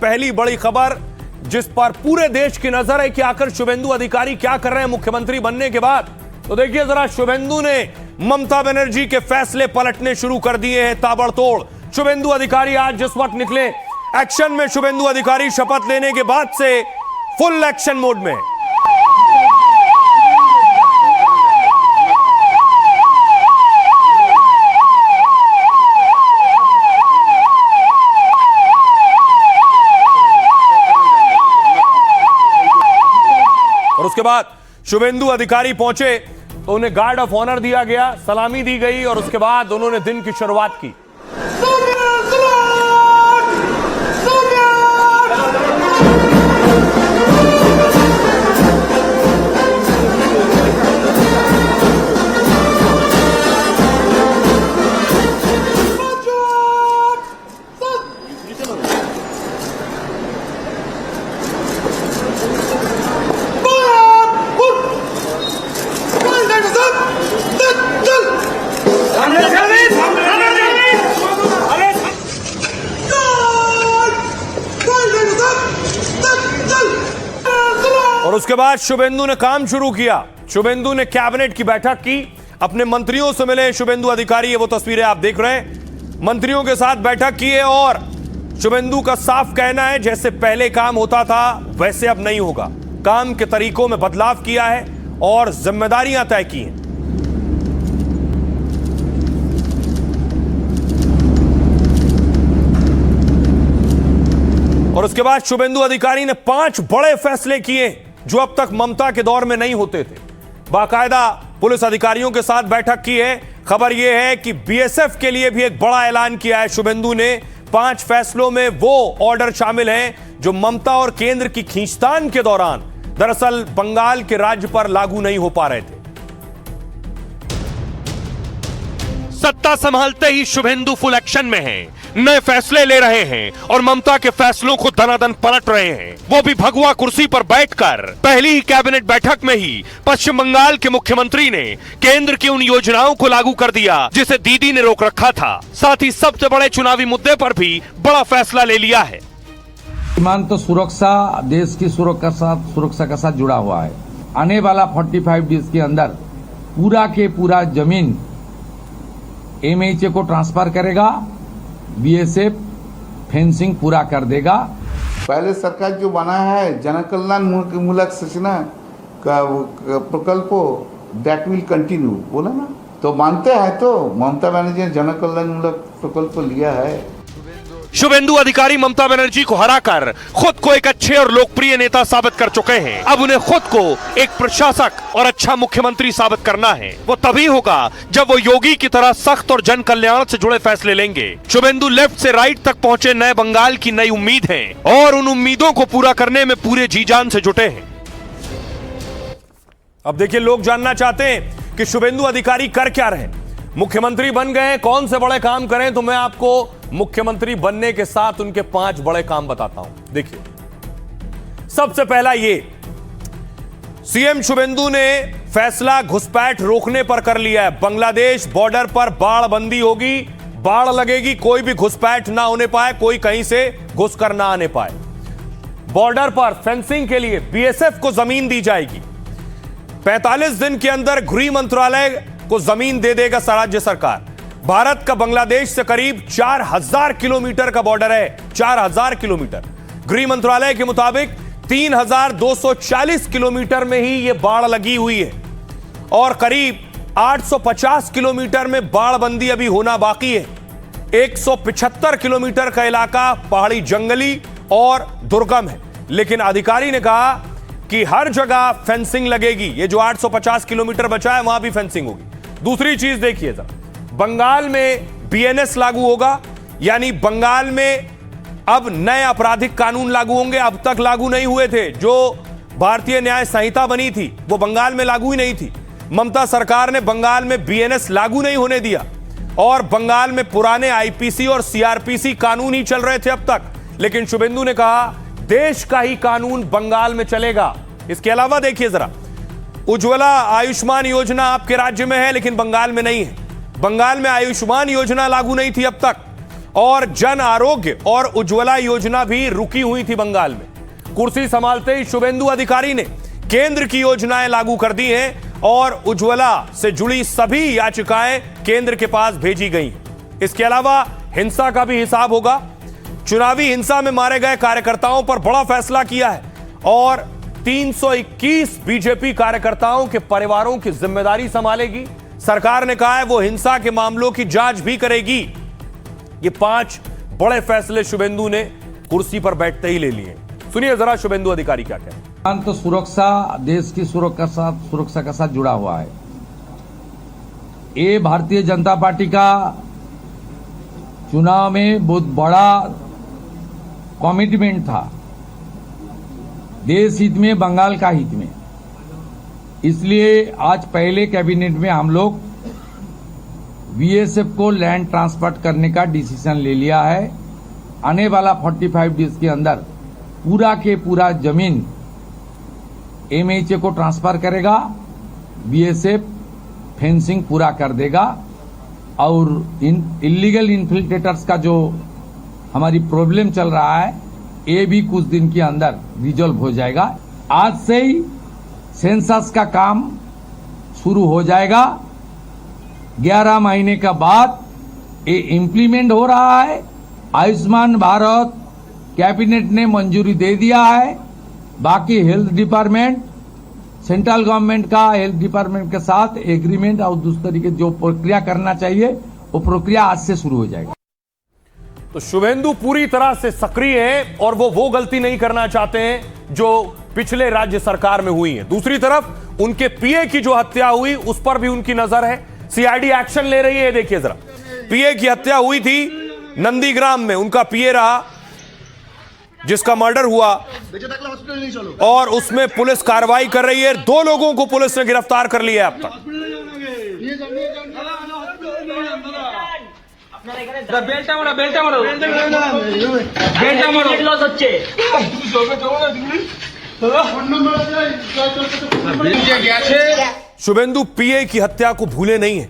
पहली बड़ी खबर जिस पर पूरे देश की नजर है कि आखिर शुभेंदु अधिकारी क्या कर रहे हैं मुख्यमंत्री बनने के बाद। तो देखिए जरा, शुभेंदु ने ममता बनर्जी के फैसले पलटने शुरू कर दिए हैं ताबड़तोड़। शुभेंदु अधिकारी आज जिस वक्त निकले एक्शन में, शुभेंदु अधिकारी शपथ लेने के बाद से फुल एक्शन मोड में। और उसके बाद शुभेंदु अधिकारी पहुंचे तो उन्हें गार्ड ऑफ ऑनर दिया गया, सलामी दी गई और उसके बाद उन्होंने दिन की शुरुआत की। और उसके बाद शुभेंदु ने काम शुरू किया। शुभेंदु ने कैबिनेट की बैठक की, अपने मंत्रियों से मिले शुभेंदु अधिकारी। ये वो तस्वीरें आप देख रहे हैं, मंत्रियों के साथ बैठक की है और शुभेंदु का साफ कहना है जैसे पहले काम होता था वैसे अब नहीं होगा। काम के तरीकों में बदलाव किया है और जिम्मेदारियां तय की हैं। और उसके बाद शुभेंदु अधिकारी ने 5 बड़े फैसले किए जो अब तक ममता के दौर में नहीं होते थे। बाकायदा पुलिस अधिकारियों के साथ बैठक की है। खबर यह है कि बीएसएफ के लिए भी एक बड़ा ऐलान किया है शुभेंदु ने। 5 फैसलों में वो ऑर्डर शामिल हैं जो ममता और केंद्र की खींचतान के दौरान दरअसल बंगाल के राज्य पर लागू नहीं हो पा रहे थे। सत्ता संभालते ही शुभेंदु फुल एक्शन में हैं, नए फैसले ले रहे हैं और ममता के फैसलों को दनादन पलट रहे हैं, वो भी भगवा कुर्सी पर बैठकर। पहली ही कैबिनेट बैठक में ही पश्चिम बंगाल के मुख्यमंत्री ने केंद्र की उन योजनाओं को लागू कर दिया जिसे दीदी ने रोक रखा था। साथ ही सबसे बड़े चुनावी मुद्दे पर भी बड़ा फैसला ले लिया है। सीमांत सुरक्षा देश की सुरक्षा के साथ जुड़ा हुआ है। आने वाला 45 डेज के अंदर पूरा के पूरा जमीन एमएचए को ट्रांसफर करेगा, बीएसएफ फेंसिंग पूरा कर देगा। पहले सरकार जो बनाया है जनकल्याण मूलक सूचना का प्रकल्प दैट विल कंटिन्यू बोला ना, तो मानते हैं तो ममता बनर्जी ने जनकल्याण मूलक प्रकल्प लिया है। शुभेंदु अधिकारी ममता बनर्जी को हराकर खुद को एक अच्छे और लोकप्रिय नेता साबित कर चुके हैं। अब उन्हें खुद को एक प्रशासक और अच्छा मुख्यमंत्री साबित करना है। वो तभी होगा जब वो योगी की तरह सख्त और जन कल्याण से जुड़े फैसले लेंगे। शुभेंदु लेफ्ट से राइट तक पहुंचे नए बंगाल की नई उम्मीद है और उन उम्मीदों को पूरा करने में पूरे जी जान से जुटे हैं। अब देखिए, लोग जानना चाहते हैं कि शुभेंदु अधिकारी कर क्या रहे। मुख्यमंत्री बन गए, कौन से बड़े काम करें, तो मैं आपको मुख्यमंत्री बनने के साथ उनके 5 बड़े काम बताता हूं। देखिए, सबसे पहला ये, सीएम शुभेंदु ने फैसला घुसपैठ रोकने पर कर लिया है। बांग्लादेश बॉर्डर पर बाड़ बंदी होगी, बाड़ लगेगी, कोई भी घुसपैठ ना होने पाए, कोई कहीं से घुस कर ना आने पाए। बॉर्डर पर फेंसिंग के लिए बीएसएफ को जमीन दी जाएगी। 45 दिन के अंदर गृह मंत्रालय को जमीन दे देगा राज्य सरकार। भारत का बांग्लादेश से करीब 4000 किलोमीटर का बॉर्डर है, 4000 किलोमीटर। गृह मंत्रालय के मुताबिक 3240 किलोमीटर में ही यह बाढ़ लगी हुई है और करीब 850 किलोमीटर में बाढ़बंदी अभी होना बाकी है। 175 किलोमीटर का इलाका पहाड़ी, जंगली और दुर्गम है, लेकिन अधिकारी ने कहा कि हर जगह फेंसिंग लगेगी। ये जो 850 किलोमीटर बचा है वहां भी फेंसिंग होगी। दूसरी चीज देखिए जरा, बंगाल में बीएनएस लागू होगा, यानी बंगाल में अब नए आपराधिक कानून लागू होंगे। अब तक लागू नहीं हुए थे। जो भारतीय न्याय संहिता बनी थी वो बंगाल में लागू ही नहीं थी। ममता सरकार ने बंगाल में बीएनएस लागू नहीं होने दिया और बंगाल में पुराने आईपीसी और सीआरपीसी कानून ही चल रहे थे अब तक। लेकिन शुभेंदु ने कहा देश का ही कानून बंगाल में चलेगा। इसके अलावा देखिए जरा, उज्ज्वला आयुष्मान योजना आपके राज्य में है लेकिन बंगाल में नहीं है। बंगाल में आयुष्मान योजना लागू नहीं थी अब तक और जन आरोग्य और उज्ज्वला योजना भी रुकी हुई थी बंगाल में। कुर्सी संभालते ही शुभेंदु अधिकारी ने केंद्र की योजनाएं लागू कर दी हैं और उज्ज्वला से जुड़ी सभी याचिकाएं केंद्र के पास भेजी गई। इसके अलावा हिंसा का भी हिसाब होगा। चुनावी हिंसा में मारे गए कार्यकर्ताओं पर बड़ा फैसला किया है और 321 बीजेपी कार्यकर्ताओं के परिवारों की जिम्मेदारी संभालेगी। सरकार ने कहा है वो हिंसा के मामलों की जांच भी करेगी। ये 5 बड़े फैसले शुभेंदु ने कुर्सी पर बैठते ही ले लिए। सुनिए जरा शुभेंदु अधिकारी क्या कहते हैं। तो सुरक्षा देश की सुरक्षा के साथ जुड़ा हुआ है। ये भारतीय जनता पार्टी का चुनाव में बहुत बड़ा कमिटमेंट था, देश हित में, बंगाल का हित में। इसलिए आज पहले कैबिनेट में हम लोग बीएसएफ को लैंड ट्रांसफर करने का डिसीजन ले लिया है। आने वाला 45 डेज के अंदर पूरा के पूरा जमीन एमएचए को ट्रांसफर करेगा, बीएसएफ फेंसिंग पूरा कर देगा और इलीगल इन्फिल्ट्रेटर्स का जो हमारी प्रॉब्लम चल रहा है ये भी कुछ दिन के अंदर रिजॉल्व हो जाएगा। आज से ही सेंसस का काम शुरू हो जाएगा। 11 महीने का बाद ये इम्प्लीमेंट हो रहा है। आयुष्मान भारत कैबिनेट ने मंजूरी दे दिया है। बाकी हेल्थ डिपार्टमेंट, सेंट्रल गवर्नमेंट का हेल्थ डिपार्टमेंट के साथ एग्रीमेंट और दूसरे तरीके जो प्रक्रिया करना चाहिए वो प्रक्रिया आज से शुरू हो जाएगी। तो शुभेंदु पूरी तरह से सक्रिय है और वो गलती नहीं करना चाहते हैं जो पिछले राज्य सरकार में हुई है। दूसरी तरफ उनके पीए की जो हत्या हुई उस पर भी उनकी नजर है। सीआईडी एक्शन ले रही है। देखिए जरा, पीए की हत्या हुई थी नंदीग्राम में, उनका पीए रहा जिसका मर्डर हुआ और उसमें पुलिस कार्रवाई कर रही है। 2 लोगों को पुलिस ने गिरफ्तार कर लिया है अब तक। शुभेंदु पीए की हत्या को भूले नहीं है,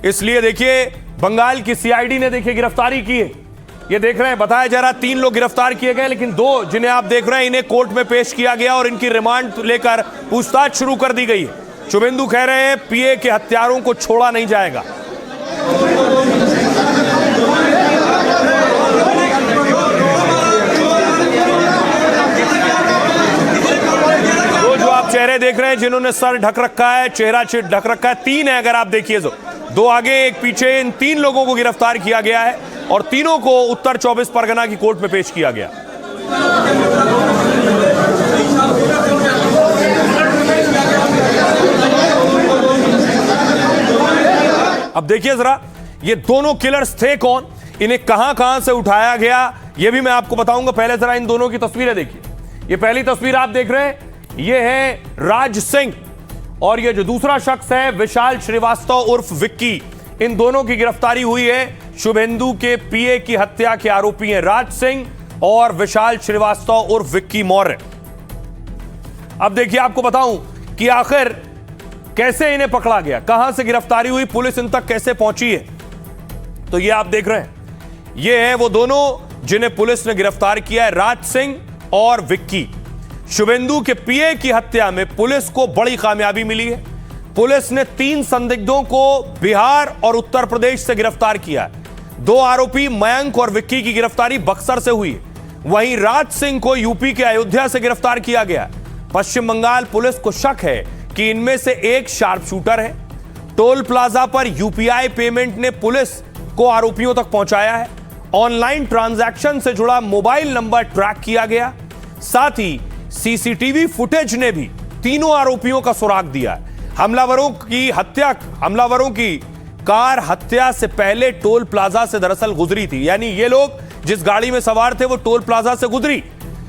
इसलिए देखिए बंगाल की सीआईडी ने देखिए गिरफ्तारी की है। ये देख रहे हैं, बताया जा रहा 3 लोग गिरफ्तार किए गए, लेकिन 2 जिन्हें आप देख रहे हैं इन्हें कोर्ट में पेश किया गया और इनकी रिमांड लेकर पूछताछ शुरू कर दी गई है। शुभेंदु कह रहे हैं पीए के हत्यारों को छोड़ा नहीं जाएगा। जो आप चेहरे देख रहे हैं जिन्होंने सर ढक रखा है, चेहरा ढक रखा है, 3 है अगर आप देखिए तो, 2 आगे 1 पीछे, इन 3 लोगों को गिरफ्तार किया गया है और तीनों को उत्तर 24 परगना की कोर्ट में पेश किया गया। अब देखिए जरा ये दोनों किलर्स थे कौन, इन्हें कहां से उठाया गया ये भी मैं आपको बताऊंगा। पहले जरा इन दोनों की तस्वीरें देखिए। ये पहली तस्वीर आप देख रहे हैं, ये है राज सिंह और ये जो दूसरा शख्स है विशाल श्रीवास्तव उर्फ विक्की। इन दोनों की गिरफ्तारी हुई है। शुभेंदु के पीए की हत्या के आरोपी हैं राज सिंह और विशाल श्रीवास्तव उर्फ विक्की मौर्य। अब देखिए आपको बताऊं कि आखिर कैसे इन्हें पकड़ा गया, कहां से गिरफ्तारी हुई, पुलिस इन तक कैसे पहुंची है। तो ये आप देख रहे हैं, ये हैं वो दोनों जिन्हें पुलिस ने गिरफ्तार किया है, राज सिंह और विक्की। शुभेंदु के पीए की हत्या में पुलिस को बड़ी कामयाबी मिली है। पुलिस ने 3 संदिग्धों को बिहार और उत्तर प्रदेश से गिरफ्तार किया है। 2 आरोपी मयंक और विक्की की गिरफ्तारी बक्सर से हुई है। वहीं राज सिंह को यूपी के अयोध्या से गिरफ्तार किया गया। पश्चिम बंगाल पुलिस को शक है कि इनमें से एक शार्प शूटर है। टोल प्लाजा पर यूपीआई पेमेंट ने पुलिस को आरोपियों तक पहुंचाया है। ऑनलाइन ट्रांजैक्शन से जुड़ा मोबाइल नंबर ट्रैक किया गया। साथ ही सीसीटीवी फुटेज ने भी तीनों आरोपियों का सुराग दिया है। हमलावरों की कार हत्या से पहले टोल प्लाजा से दरअसल गुजरी थी, यानी ये लोग जिस गाड़ी में सवार थे वो टोल प्लाजा से गुजरी।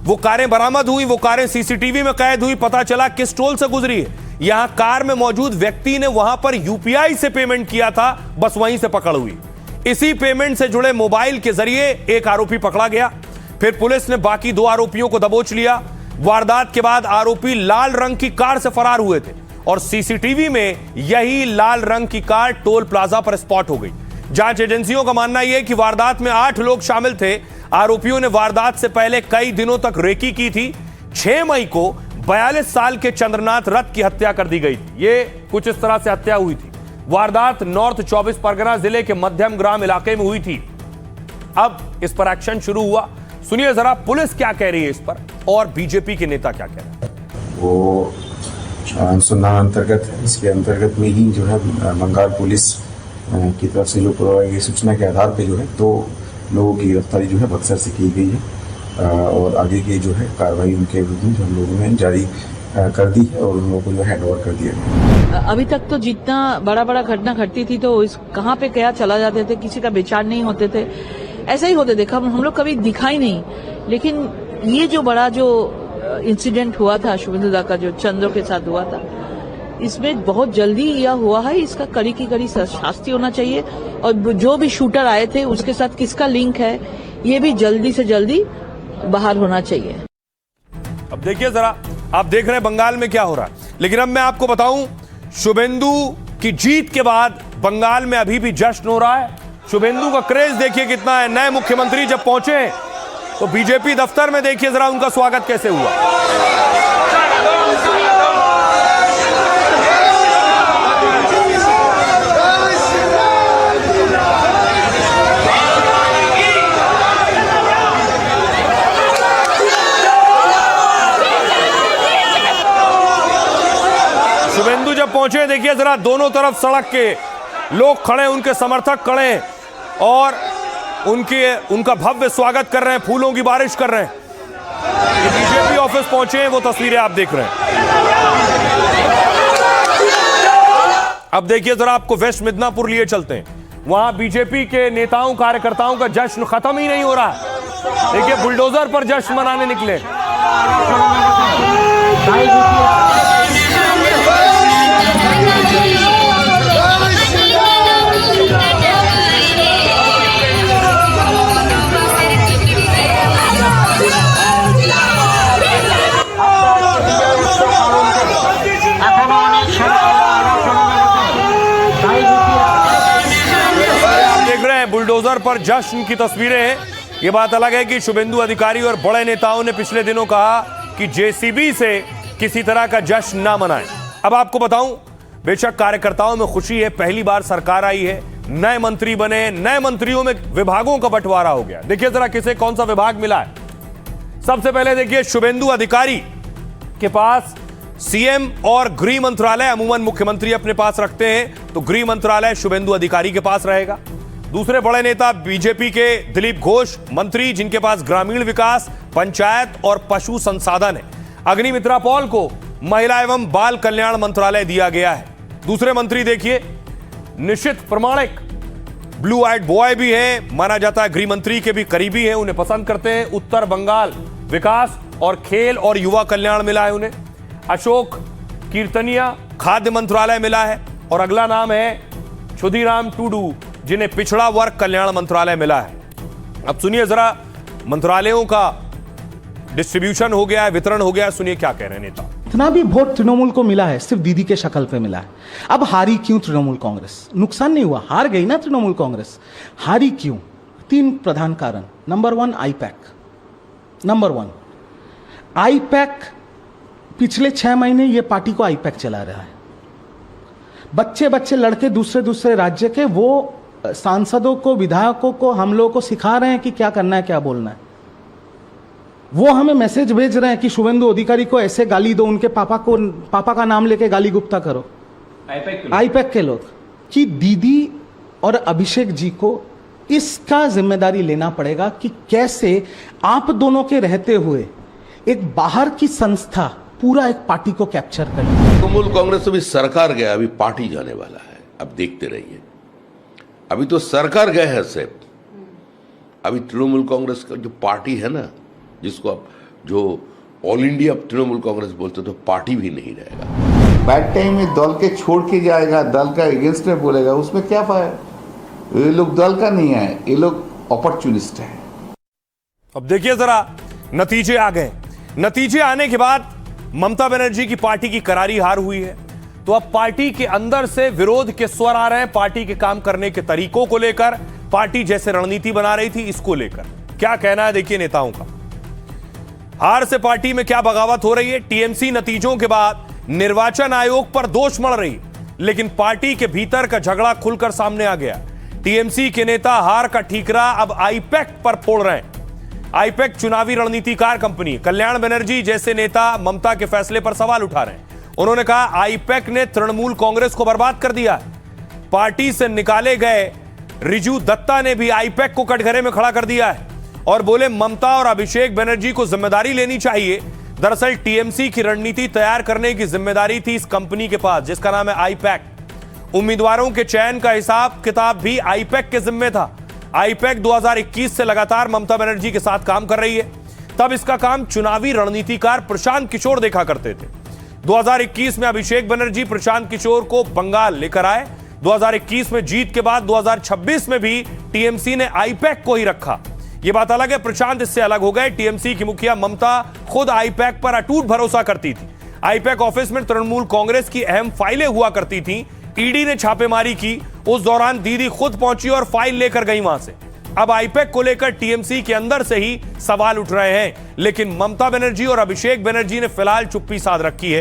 वो कारें बरामद हुई, वो कारें सीसीटीवी में कैद हुई, पता चला किस टोल से गुजरी है। यहां कार में मौजूद व्यक्ति ने वहां पर यूपीआई से पेमेंट किया था, बस वहीं से पकड़ हुई। इसी पेमेंट से जुड़े मोबाइल के जरिए एक आरोपी पकड़ा गया। फिर पुलिस ने बाकी 2 आरोपियों को दबोच लिया। वारदात के बाद आरोपी लाल रंग की कार से फरार हुए थे और सीसीटीवी में यही लाल रंग की कार टोल प्लाजा पर स्पॉट हो गई। जांच एजेंसियों का मानना यह है कि वारदात में 8 लोग शामिल थे। आरोपियों ने वारदात से पहले कई दिनों तक रेकी की थी। 6 मई को 42 साल के चंद्रनाथ रथ की हत्या कर दी गई थी। ये कुछ इस तरह से हत्या हुई थी। वारदात नॉर्थ 24 परगना जिले के मध्यम ग्राम इलाके में हुई थी। अब इस पर एक्शन शुरू हुआ। सुनिए जरा पुलिस क्या कह रही है इस पर और बीजेपी के नेता क्या कह रहे हैं। वो अनुसंधान अंतर्गत है। इसके अंतर्गत में ही जो है बंगाल पुलिस की तरफ से जो गई सूचना के आधार पे जो है 2 लोगों की गिरफ्तारी जो है बक्सर से की गई है और आगे की जो है कार्रवाई उनके विरुद्ध जो हम लोगों ने जारी कर दी है और उन लोगों को जो हैंड ओवर कर दिया गया। अभी तक तो जितना बड़ा बड़ा घटना घटती थी तो कहाँ पे क्या चला जाते थे, किसी का विचार नहीं होते थे, ऐसा ही होते देखा हम लोग कभी दिखाई नहीं। लेकिन ये जो बड़ा जो इंसिडेंट हुआ था शुभेंदु दा का जो चंद्रो के साथ हुआ था, इसमें बहुत जल्दी यह हुआ है। इसका कड़ी की कड़ी शास्ति होना चाहिए और जो भी शूटर आए थे उसके साथ किसका लिंक है ये भी जल्दी से जल्दी बाहर होना चाहिए। अब देखिए जरा, आप देख रहे हैं बंगाल में क्या हो रहा है, लेकिन अब मैं आपको बताऊं शुभेंदु की जीत के बाद बंगाल में अभी भी जश्न हो रहा है। शुभेंदु का क्रेज देखिए कितना है। नए मुख्यमंत्री जब पहुंचे तो बीजेपी दफ्तर में देखिए जरा उनका स्वागत कैसे हुआ। शुभेंदु जब पहुंचे देखिए जरा दोनों तरफ सड़क के लोग खड़े, उनके समर्थक खड़े और उनका भव्य स्वागत कर रहे हैं, फूलों की बारिश कर रहे हैं। ये बीजेपी ऑफिस पहुंचे हैं, वो तस्वीरें आप देख रहे हैं। अब देखिए जरा आपको वेस्ट मिदनापुर लिए चलते हैं। वहां बीजेपी के नेताओं कार्यकर्ताओं का जश्न खत्म ही नहीं हो रहा है। देखिए बुलडोजर पर जश्न मनाने निकले। बुलडोजर पर जश्न की तस्वीरें हैं। यह बात अलग है कि शुभेंदु अधिकारी और बड़े नेताओं ने पिछले दिनों कहा कि जेसीबी से किसी तरह का जश्न ना मनाएं। अब आपको बताऊं, बेशक कार्यकर्ताओं में खुशी है, पहली बार सरकार आई है, नए मंत्री बने, नए मंत्रियों में विभागों का बंटवारा हो गया। देखिए जरा किसे कौन सा विभाग मिला है। सबसे पहले देखिए शुभेंदु अधिकारी के पास सीएम और गृह मंत्रालय, अमूमन मुख्यमंत्री अपने पास रखते हैं तो गृह मंत्रालय शुभेंदु अधिकारी के पास रहेगा। दूसरे बड़े नेता बीजेपी के दिलीप घोष, मंत्री जिनके पास ग्रामीण विकास, पंचायत और पशु संसाधन है। अग्निमित्रा पॉल को महिला एवं बाल कल्याण मंत्रालय दिया गया है। दूसरे मंत्री देखिए निशित प्रमाणिक, ब्लू आइड बॉय भी है, माना जाता है गृह मंत्री के भी करीबी हैं, उन्हें पसंद करते हैं। उत्तर बंगाल विकास और खेल और युवा कल्याण मिला है उन्हें। अशोक कीर्तनिया खाद्य मंत्रालय मिला है और अगला नाम है क्षुधीराम टूडू जिन्हें पिछड़ा वर्ग कल्याण मंत्रालय मिला है। अब सुनिए जरा, मंत्रालयों का डिस्ट्रीब्यूशन हो गया है, वितरण हो गया है, सुनिए क्या कह रहे हैं नेता। इतना भी वोट तृणमूल को मिला है, सिर्फ दीदी के शक्ल पे मिला है। अब हारी क्यों तृणमूल कांग्रेस? नुकसान नहीं हुआ, हार गई ना तृणमूल कांग्रेस। हारी क्यों? 3 प्रधान कारण। Number 1 IUPAC. नंबर 1 आईपैक, पिछले 6 महीने ये पार्टी को आईपैक चला रहा है। बच्चे लड़के दूसरे राज्य के वो सांसदों को, विधायकों को, हम लोगों को सिखा रहे हैं कि क्या करना है, क्या बोलना है। वो हमें मैसेज भेज रहे हैं कि शुभेंदु अधिकारी को ऐसे गाली दो, उनके पापा का नाम लेके गाली गुप्ता करो। आईपैक के लोग कि दीदी और अभिषेक जी को इसका जिम्मेदारी लेना पड़ेगा कि कैसे आप दोनों के रहते हुए एक बाहर की संस्था पूरा एक पार्टी को कैप्चर करे। तृणमूल कांग्रेस अभी सरकार गया, अभी पार्टी जाने वाला है। अब देखते रहिए, अभी तो सरकार गए हैं सिर्फ, अभी तृणमूल कांग्रेस का जो पार्टी है ना, जिसको अब जो ऑल इंडिया तृणमूल कांग्रेस बोलते तो पार्टी भी नहीं रहेगा। बैड टाइम में दल के छोड़ के जाएगा, दल का अगेंस्ट में बोलेगा, उसमें क्या फायदा? ये लोग दल का नहीं है, ये लोग अपॉर्चुनिस्ट है। अब देखिए जरा नतीजे आ गए। नतीजे आने के बाद ममता बनर्जी की पार्टी की करारी हार हुई है। तो अब पार्टी के अंदर से विरोध के स्वर आ रहे हैं पार्टी के काम करने के तरीकों को लेकर, पार्टी जैसे रणनीति बना रही थी इसको लेकर। क्या कहना है देखिए नेताओं का। हार से पार्टी में क्या बगावत हो रही है। टीएमसी नतीजों के बाद निर्वाचन आयोग पर दोष मढ़ रही, लेकिन पार्टी के भीतर का झगड़ा खुलकर सामने आ गया। टीएमसी के नेता हार का ठीकरा अब आईपैक पर फोड़ रहे हैं। आईपैक चुनावी रणनीतिकार कंपनी। कल्याण बनर्जी जैसे नेता ममता के फैसले पर सवाल उठा रहे हैं। उन्होंने कहा आईपैक ने तृणमूल कांग्रेस को बर्बाद कर दिया। पार्टी से निकाले गए रिजू दत्ता ने भी आईपैक को कटघरे में खड़ा कर दिया है और बोले ममता और अभिषेक बनर्जी को जिम्मेदारी लेनी चाहिए। दरअसल टीएमसी की रणनीति तैयार करने की जिम्मेदारी थी इस कंपनी के पास जिसका नाम है आईपैक। उम्मीदवारों के चयन का हिसाब किताब भी आईपैक के जिम्मे था। आईपैक 2021 से लगातार ममता बनर्जी के साथ काम कर रही है। तब इसका काम चुनावी रणनीतिकार प्रशांत किशोर देखा करते थे। 2021 में अभिषेक बनर्जी प्रशांत किशोर को बंगाल लेकर आए। 2021 में जीत के बाद 2026 में भी टीएमसी ने आईपैक को ही रखा। यह बात अलग है, प्रशांत इससे अलग हो गए। टीएमसी की मुखिया ममता खुद आईपैक पर अटूट भरोसा करती थी। आईपैक ऑफिस में तृणमूल कांग्रेस की अहम फाइलें हुआ करती थी। ईडी ने छापेमारी की, उस दौरान दीदी खुद पहुंची और फाइल लेकर गई वहां से। अब आईपैक को लेकर टीएमसी के अंदर से ही सवाल उठ रहे हैं, लेकिन ममता बनर्जी और अभिषेक बनर्जी ने फिलहाल चुप्पी साध रखी है।